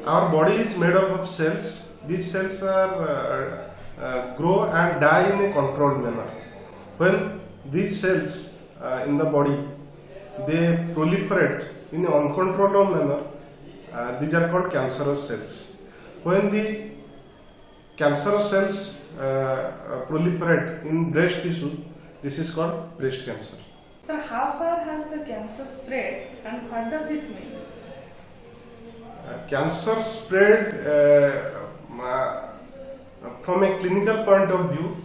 Our body is made up of cells. These cells are grow and die in a controlled manner. When these cells in the body they proliferate in an uncontrolled manner, these are called cancerous cells. When the cancerous cells proliferate in breast tissue, this is called breast cancer. So how far has the cancer spread and what does it mean? Cancer spread from a clinical point of view,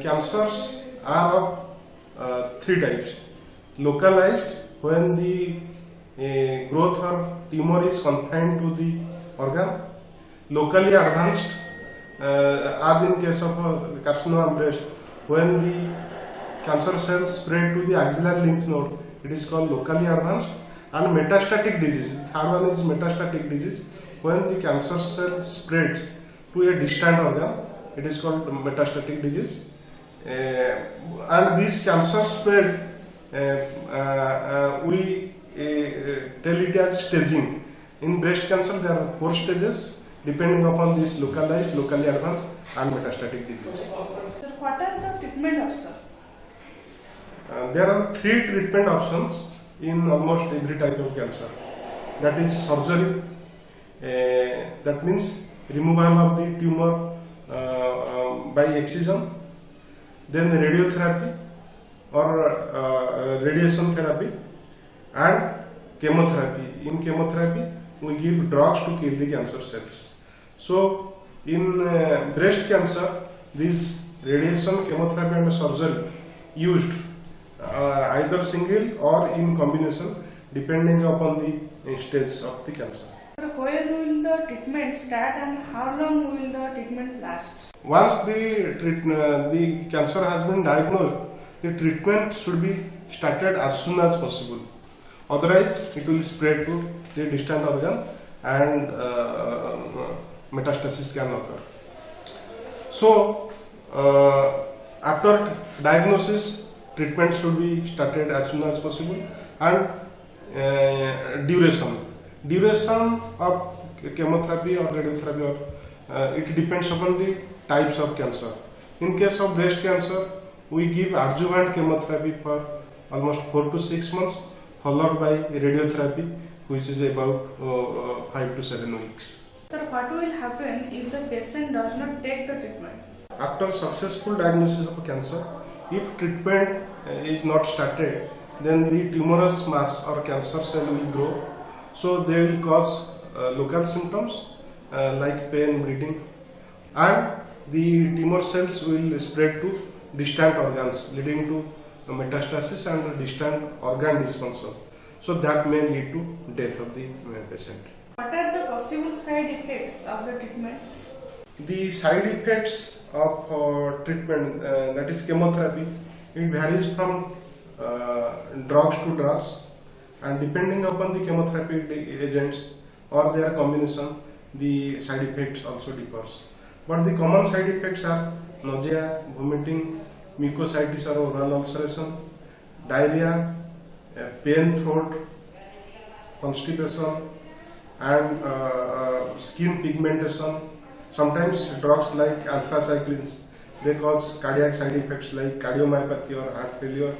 cancers are of three types. Localized, when the growth or tumor is confined to the organ. Locally advanced, as in case of carcinoma breast, when the cancer cells spread to the axillary lymph node, it is called locally advanced. And metastatic disease, third one is metastatic disease, when the cancer cell spreads to a distant organ, it is called metastatic disease. And this cancer spread, we tell it as staging. In breast cancer there are 4 stages depending upon this localized, locally advanced and metastatic disease. So what are the treatment options? There are 3 treatment options in almost every type of cancer. That is surgery, that means removal of the tumor by excision, then radiotherapy or radiation therapy, and chemotherapy. In chemotherapy, we give drugs to kill the cancer cells. So, in breast cancer, this radiation, chemotherapy and surgery used either single or in combination depending upon the stage of the cancer. So when will the treatment start and how long will the treatment last? Once the cancer has been diagnosed, the treatment should be started as soon as possible. Otherwise, it will spread to the distant organ and metastasis can occur. So, after diagnosis, treatment should be started as soon as possible. And duration of chemotherapy or radiotherapy, or it depends upon the types of cancer. In case of breast cancer, we give adjuvant chemotherapy for almost 4 to 6 months, followed by radiotherapy, which is about 5 to 7 weeks. Sir, what will happen if the patient does not take the treatment? After successful diagnosis of cancer, if treatment is not started, then the tumorous mass or cancer cell will grow. So they will cause local symptoms like pain, bleeding, and the tumor cells will spread to distant organs, leading to metastasis and distant organ dysfunction. So that may lead to death of the patient. What are the possible side effects of the treatment? The side effects of treatment, that is chemotherapy, it varies from drugs to drugs, and depending upon the chemotherapy agents or their combination, the side effects also differs. But the common side effects are nausea, vomiting, mucositis or oral ulceration, diarrhea, pain throat, constipation, and skin pigmentation. Sometimes drugs like alpha-cyclines, they cause cardiac side effects like cardiomyopathy or heart failure.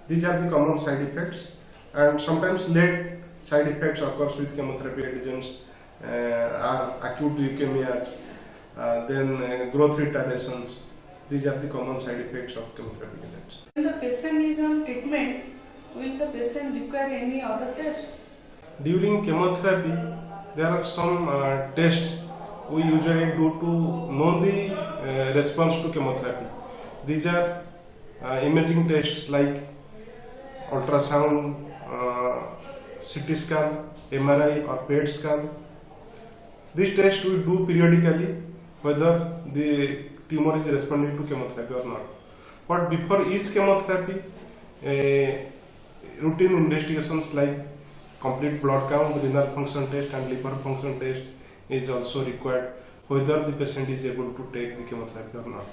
These are the common side effects, and sometimes late side effects occurs with chemotherapy agents are acute leukemias, then growth retardations. These are the common side effects of chemotherapy agents. When the patient is on treatment, will the patient require any other tests? During chemotherapy, there are some tests we usually do to know the response to chemotherapy. These are imaging tests like ultrasound, CT scan, MRI or PET scan. These tests we do periodically whether the tumor is responding to chemotherapy or not. But before each chemotherapy, routine investigations like complete blood count, renal function test and liver function test is also required, whether the patient is able to take the chemotherapy or not.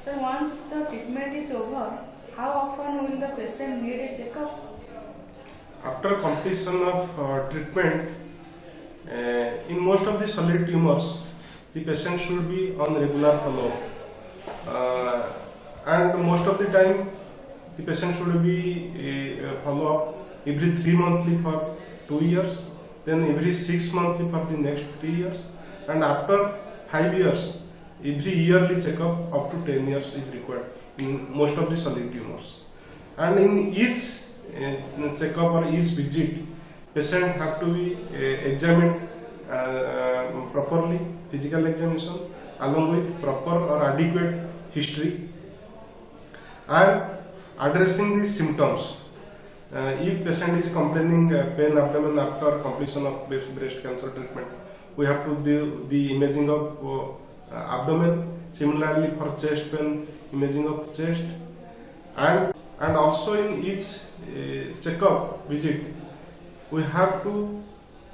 So once the treatment is over, how often will the patient need a checkup? After completion of treatment, In most of the solid tumors, the patient should be on regular follow-up, and most of the time the patient should be follow-up every 3 monthly for 2 years, then every 6 monthly for the next 3 years, and after 5 years, every yearly checkup up to 10 years is required in most of the solid tumors. And in each checkup or each visit, patient have to be examined properly, physical examination along with proper or adequate history, and addressing the symptoms. If patient is complaining pain abdomen after completion of breast cancer treatment, we have to do the imaging of abdomen. Similarly for chest pain, imaging of chest, and also in each checkup visit, we have to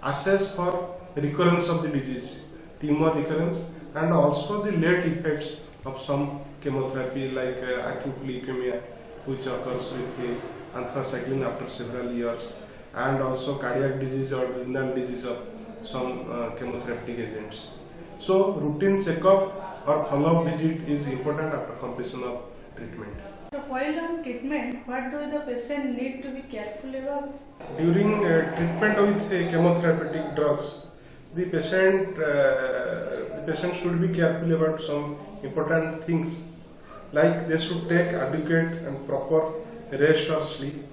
assess for recurrence of the disease, tumor recurrence, and also the late effects of some chemotherapy like acute leukemia, which occurs with anthracycline after several years, and also cardiac disease or renal disease of some chemotherapeutic agents. So routine checkup or follow-up visit is important after completion of treatment. So while on treatment, what do the patient need to be careful about? During treatment with chemotherapeutic drugs, the patient should be careful about some important things, like they should take adequate and proper rest or sleep.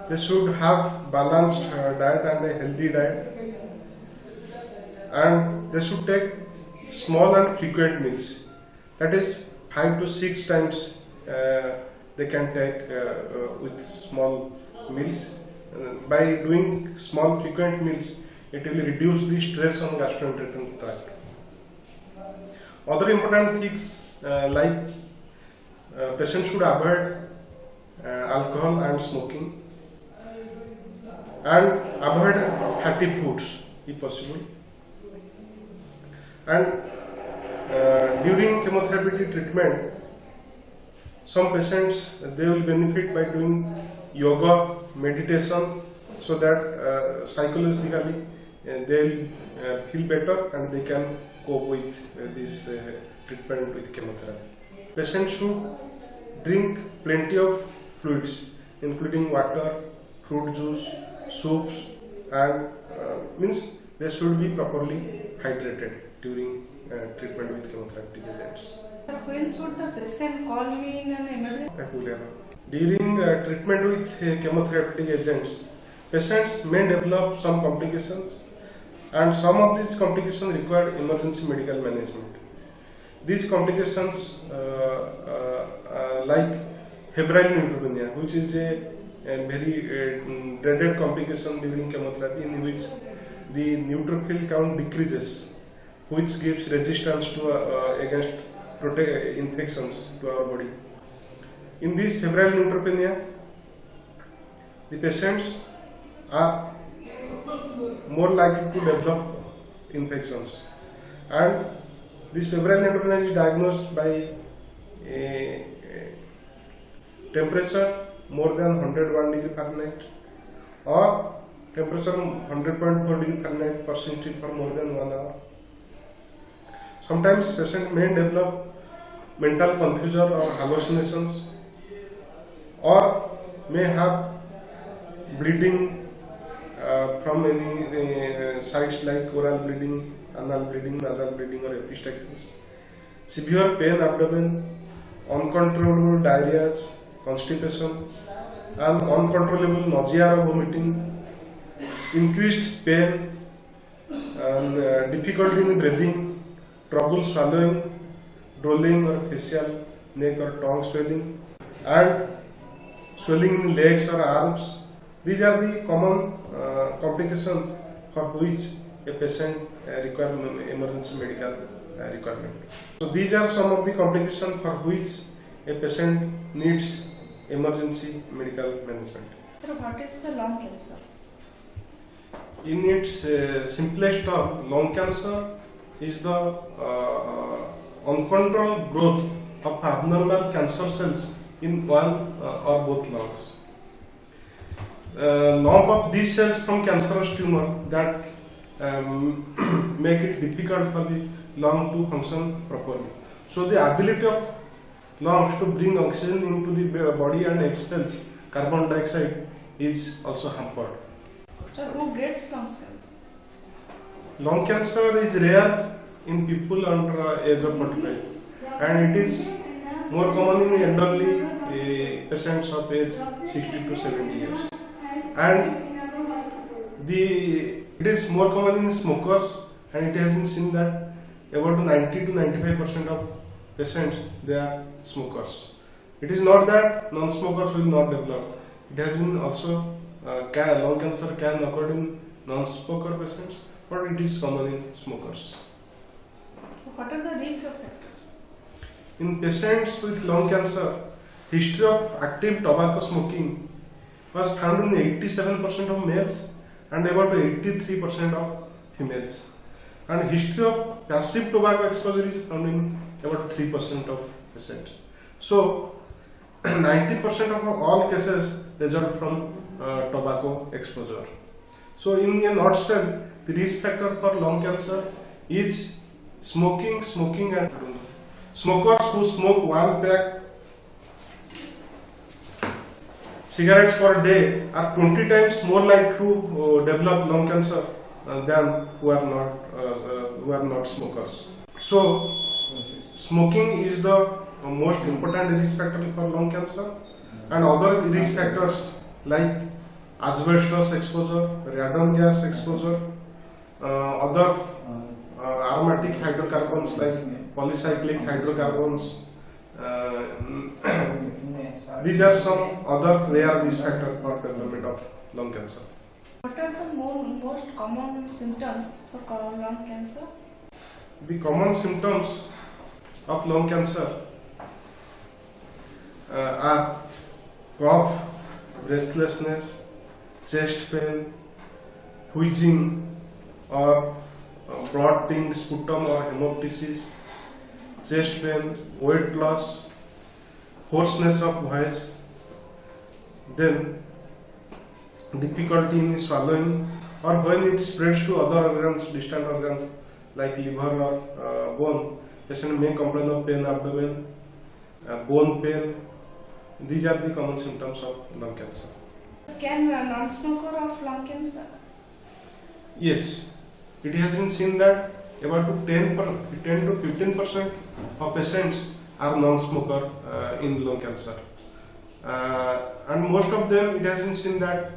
They should have balanced diet and a healthy diet, and they should take small and frequent meals. That is 5 to 6 times they can take with small meals. By doing small frequent meals, it will reduce the stress on gastrointestinal tract. Other important things like patient should avoid alcohol and smoking, and avoid fatty foods if possible. And during chemotherapy treatment, some patients they will benefit by doing yoga, meditation, so that psychologically they will feel better and they can cope with this treatment with chemotherapy. Patients should drink plenty of fluids, including water, fruit juice, soups, and means they should be properly hydrated during treatment with chemotherapeutic agents. When should the patient call me in an emergency? During treatment with chemotherapeutic agents, patients may develop some complications, and some of these complications require emergency medical management. These complications like febrile neutropenia, which is a very dreaded complication during chemotherapy, in which the neutrophil count decreases, which gives resistance to against infections to our body. In this febrile neutropenia, the patients are more likely to develop infections, and this febrile neutropenia is diagnosed by a temperature more than 101 degree Fahrenheit or temperature 100.4 degree Fahrenheit per century for more than 1 hour. Sometimes patient may develop mental confusion or hallucinations, or may have bleeding from any sites like oral bleeding, anal bleeding, nasal bleeding, or epistaxis, severe pain abdomen, uncontrollable diarrhea, constipation, and uncontrollable nausea or vomiting, increased pain, and difficulty in breathing, trouble swallowing, drooling or facial, neck or tongue swelling, and swelling in legs or arms. These are the common complications for which a patient requires emergency medical requirement. So these are some of the complications for which a patient needs emergency medical management. So what is the lung cancer? In its simplest term, lung cancer is the uncontrolled growth of abnormal cancer cells in one or both lungs. lump of these cells from cancerous tumor that make it difficult for the lung to function properly. So the ability of lungs to bring oxygen into the body and expels carbon dioxide is also hampered. So who gets lung cancer? Lung cancer is rare in people under age of 45, and it is more common in elderly patients of age 60 to 70 years. And it is more common in smokers, and it has been seen that about 90 to 95% of patients, they are smokers. It is not that non-smokers will not develop. It has been also lung cancer can occur in non-smoker patients, but it is common in smokers. What are the risk factors? In patients with lung cancer, history of active tobacco smoking was found in 87% of males and about 83% of females. And history of passive tobacco exposure is found in about 3% of patients. So 90% of all cases result from tobacco exposure. So in a nutshell, the risk factor for lung cancer is smoking, and smokers who smoke 1 pack cigarettes per day are 20 times more likely to develop lung cancer than who are not smokers. So smoking is the most important risk factor for lung cancer, and other risk factors like asbestos exposure, radon gas exposure, other aromatic hydrocarbons like polycyclic hydrocarbons. These are some other rare risk factors for development of lung cancer. What are the most common symptoms for lung cancer? The common symptoms of lung cancer are cough, restlessness, chest pain, wheezing, or blood-tinged sputum or hemoptysis, chest pain, weight loss, hoarseness of voice, then difficulty in swallowing, or when it spreads to other organs, distant organs like liver or bone, patient may complain of pain abdomen, bone pain. These are the common symptoms of lung cancer. Can a non-smoker of lung cancer? Yes, it has been seen that about 10 to 15% of patients are non-smoker in lung cancer, and most of them, it has been seen that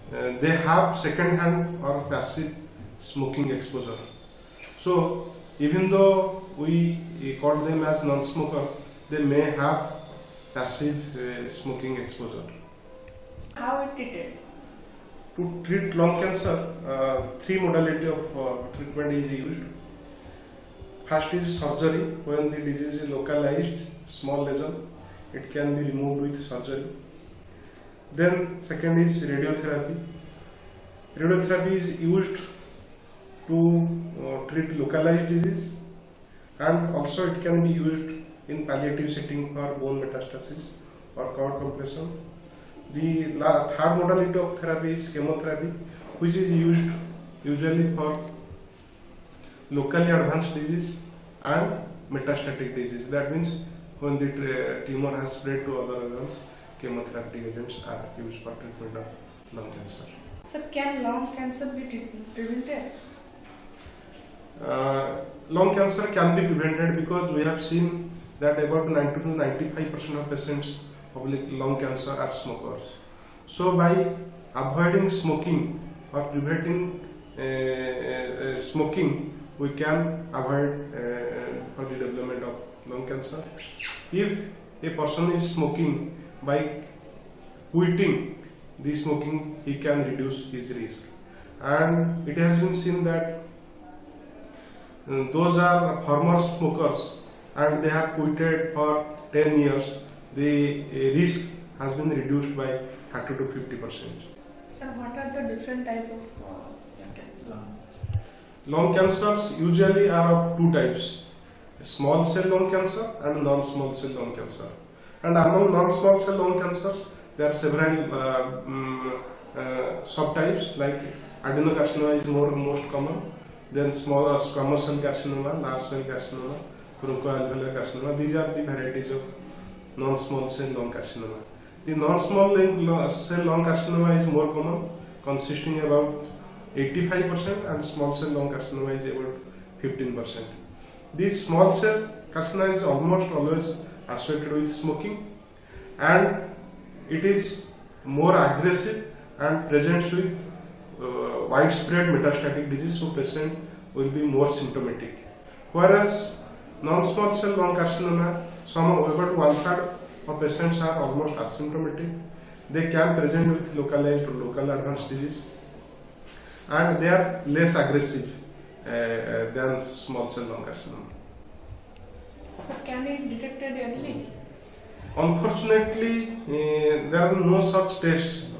they have second-hand or passive smoking exposure. So even though we call them as non-smoker, they may have passive smoking exposure. How it treated? To treat lung cancer, 3 modality of treatment is used. First is surgery. When the disease is localized, small lesion, it can be removed with surgery. Then second is radiotherapy. Radiotherapy is used to treat localized disease, and also it can be used in palliative setting for bone metastasis or cord compression. The third modality of therapy is chemotherapy, which is used usually for locally advanced disease and metastatic disease. That means when the tumor has spread to other organs, chemotherapy agents are used for treatment of lung cancer. So can lung cancer be prevented? Lung cancer can be prevented because we have seen that about 90 to 95% of patients of lung cancer are smokers. So by avoiding smoking or preventing smoking, we can avoid for the development of lung cancer. If a person is smoking, by quitting the smoking, he can reduce his risk. And it has been seen that those are former smokers and they have quitted for 10 years, the risk has been reduced by 30 to 50%. So what are the different types of lung cancer? Lung cancers usually are of 2 types, small cell lung cancer and non-small cell lung cancer. And among non-small cell lung cancers, there are several subtypes like adenocarcinoma is most common, then small squamous cell carcinoma, large cell carcinoma, bronchoalveolar carcinoma. These are the varieties of non-small cell lung carcinoma. The non-small cell lung carcinoma is more common, consisting about 85%, and small cell lung carcinoma is about 15%. This small cell carcinoma is almost always associated with smoking, and it is more aggressive and presents with widespread metastatic disease, so patient will be more symptomatic. Whereas non-small cell lung carcinoma, about 1/3 of patients are almost asymptomatic. They can present with localized or local advanced disease, and they are less aggressive than small cell lung carcinoma. So can it be detected early? Unfortunately, there are no such tests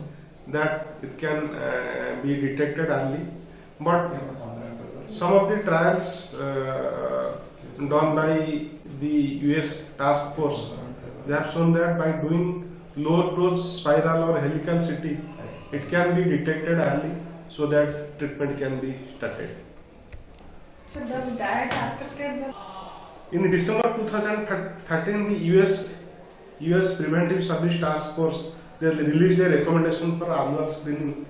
that it can be detected early, but some of the trials done by the US task force, they have shown that by doing low dose spiral or helical CT, it can be detected early so that treatment can be started. So does diet affected the? In December 2013, the US Preventive Service Task Force, they released a recommendation for annual screening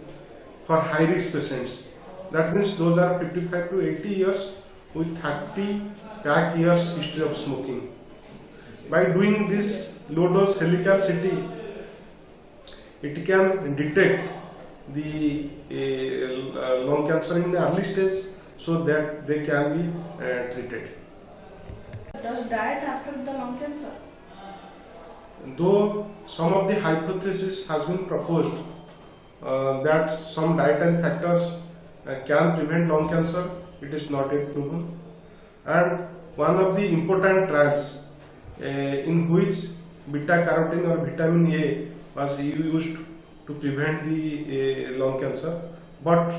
for high risk patients. That means those are 55 to 80 years with 30 back years history of smoking. By doing this low dose helical CT, it can detect the lung cancer in the early stage so that they can be treated. Does diet affect the lung cancer? Though some of the hypothesis has been proposed that some dietary factors can prevent lung cancer, it is not yet proven. And one of the important trials in which beta carotene or vitamin A was used to prevent the lung cancer, but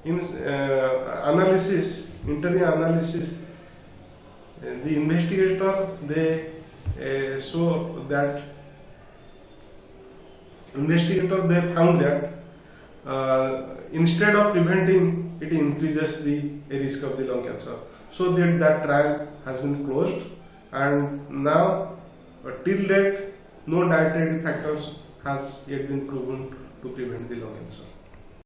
in analysis, internal analysis, the investigator they show that they found that instead of preventing, it increases the risk of the lung cancer. So that trial has been closed, and now till date no dietary factors has yet been proven to prevent the lung cancer.